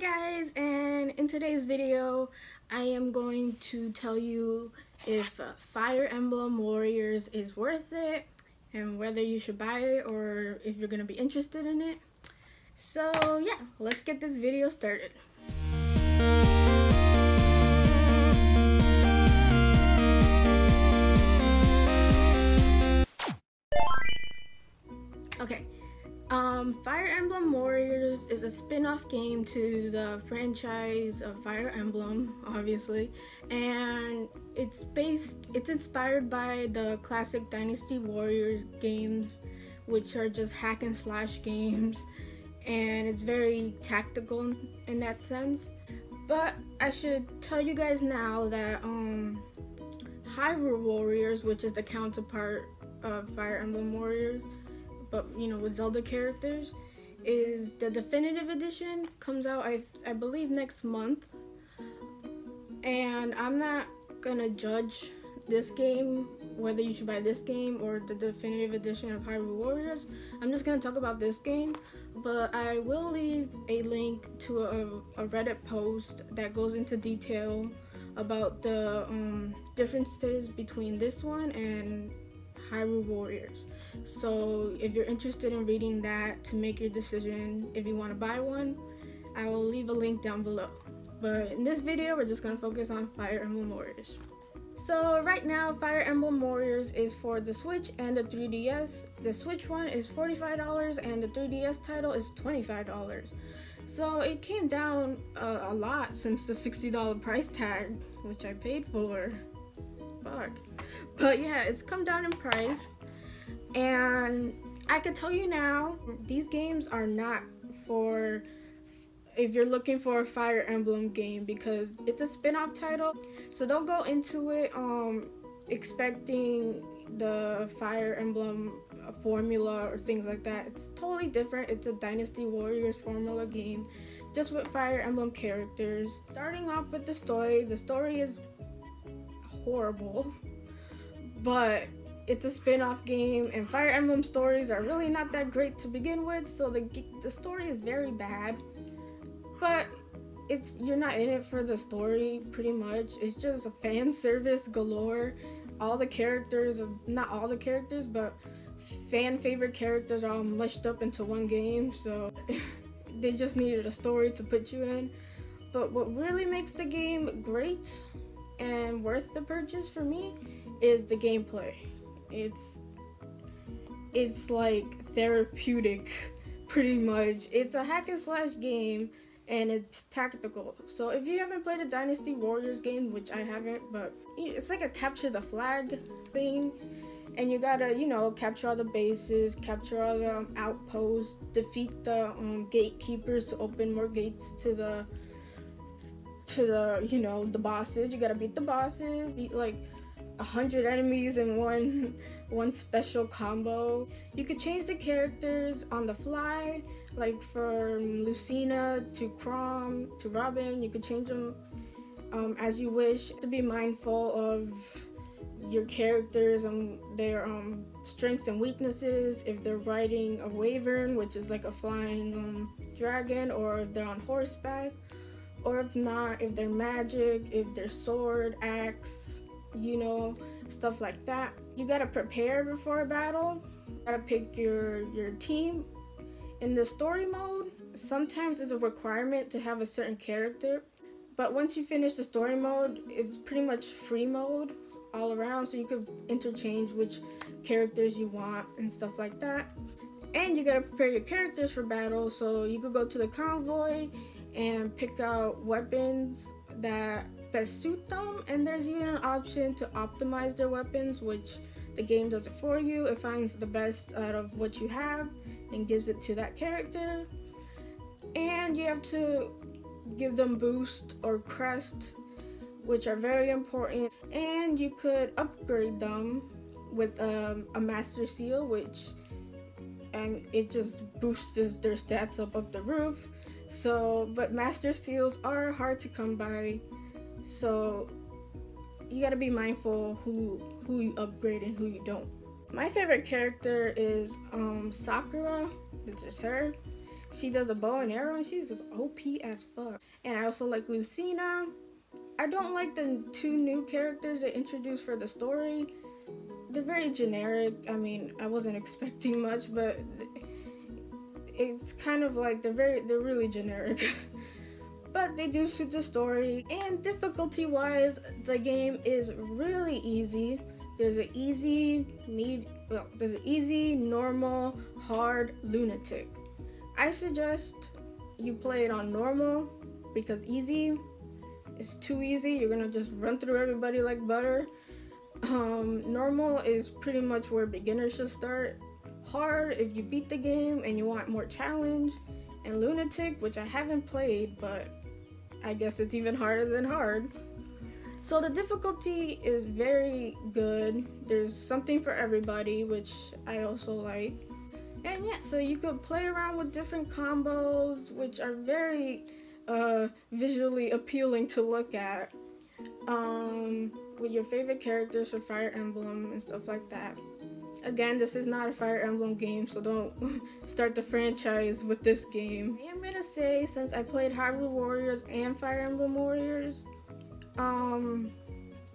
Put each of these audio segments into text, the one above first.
guys, and in today's video I am going to tell you if Fire Emblem Warriors is worth it and whether you should buy it or if you're going to be interested in it. So yeah, let's get this video started. Okay. Fire Emblem Warriors is a spin-off game to the franchise of Fire Emblem, obviously, and it's inspired by the classic Dynasty Warriors games, which are just hack and slash games, and it's very tactical in that sense. But I should tell you guys now that Hyrule Warriors, which is the counterpart of Fire Emblem Warriors, but you know, with Zelda characters, is the definitive edition. Comes out I believe next month, and I'm not gonna judge this game whether you should buy this game or the definitive edition of Hyrule Warriors. I'm just gonna talk about this game, but I will leave a link to a Reddit post that goes into detail about the differences between this one and Hyrule Warriors. So if you're interested in reading that to make your decision if you want to buy one, I will leave a link down below. But in this video, we're just going to focus on Fire Emblem Warriors. So right now, Fire Emblem Warriors is for the Switch and the 3DS. The Switch one is $45 and the 3DS title is $25. So it came down a lot since the $60 price tag, which I paid for. Fuck. But yeah, it's come down in price, and I can tell you now, these games are not for if you're looking for a Fire Emblem game, because it's a spin-off title. So don't go into it expecting the Fire Emblem formula or things like that. It's totally different. It's a Dynasty Warriors formula game, just with Fire Emblem characters. Starting off with the story is horrible, but it's a spin-off game, and Fire Emblem stories are really not that great to begin with, so the story is very bad. But you're not in it for the story, pretty much. It's just a fan service galore. All the characters, not all the characters, but fan favorite characters are all mushed up into one game, so they just needed a story to put you in. But what really makes the game great and worth the purchase for me is the gameplay. It's like therapeutic, pretty much. It's a hack and slash game, and it's tactical. So if you haven't played a Dynasty Warriors game, which I haven't, but it's like a capture the flag thing, and you gotta, you know, capture all the bases, capture all the outposts, defeat the gatekeepers to open more gates to the you know, the bosses. You gotta beat the bosses, beat like 100 enemies in one special combo. You could change the characters on the fly, like from Lucina to Chrom to Robin. You could change them as you wish. To be mindful of your characters and their strengths and weaknesses. If they're riding a wyvern, which is like a flying dragon, or if they're on horseback, or if not, if they're magic, if they're sword, axe, you know, stuff like that. You gotta prepare before a battle. You gotta pick your team. In the story mode, sometimes it's a requirement to have a certain character, but once you finish the story mode, it's pretty much free mode all around, so you could interchange which characters you want and stuff like that. And you gotta prepare your characters for battle, so you could go to the convoy and pick out weapons that best suit them, and there's even an option to optimize their weapons, which the game does it for you. It finds the best out of what you have and gives it to that character, and you have to give them boost or crest, which are very important. And you could upgrade them with a master seal, which it just boosts their stats up the roof. So, but master seals are hard to come by, so you gotta be mindful who you upgrade and who you don't. My favorite character is Sakura, which is her. She does a bow and arrow and she's just OP as fuck. And I also like Lucina. I don't like the 2 new characters they introduced for the story. They're very generic. I mean, I wasn't expecting much, but it's kind of like they're really generic. But they do suit the story. And difficulty wise, the game is really easy. There's an easy, normal, hard, lunatic. I suggest you play it on normal because easy is too easy. You're gonna just run through everybody like butter. Normal is pretty much where beginners should start. Hard if you beat the game and you want more challenge. And lunatic, which I haven't played, but I guess it's even harder than hard. So the difficulty is very good. There's something for everybody, which I also like. And yeah, so you could play around with different combos, which are very visually appealing to look at. With your favorite characters for Fire Emblem and stuff like that. Again, this is not a Fire Emblem game, so don't start the franchise with this game. I am gonna say, since I played Hyrule Warriors and Fire Emblem Warriors,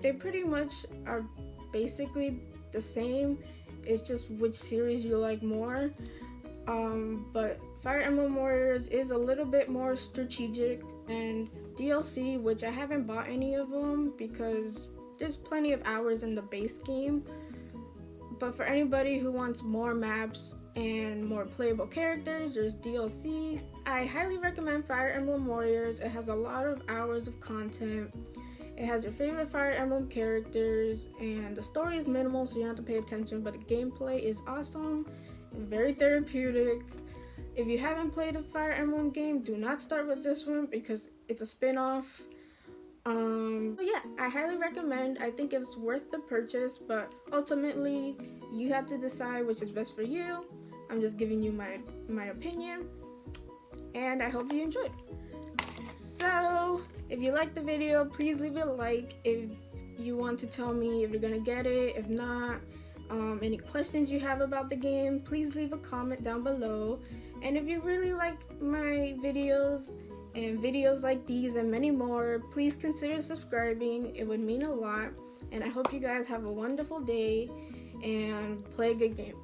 they pretty much are basically the same. It's just which series you like more. But Fire Emblem Warriors is a little bit more strategic, and DLC, which I haven't bought any of them because there's plenty of hours in the base game. But for anybody who wants more maps and more playable characters, there's DLC. I highly recommend Fire Emblem Warriors. It has a lot of hours of content. It has your favorite Fire Emblem characters, and the story is minimal, so you don't have to pay attention, but the gameplay is awesome and very therapeutic. If you haven't played a Fire Emblem game, do not start with this one because it's a spin-off. But yeah, I highly recommend. I think it's worth the purchase, but ultimately you have to decide which is best for you. I'm just giving you my opinion, and I hope you enjoyed. So if you liked the video, please leave a like. If you want to tell me if you're gonna get it, if not, any questions you have about the game, please leave a comment down below. And if you really like my videos and videos like these and many more, please consider subscribing. It would mean a lot. And I hope you guys have a wonderful day and play a good game.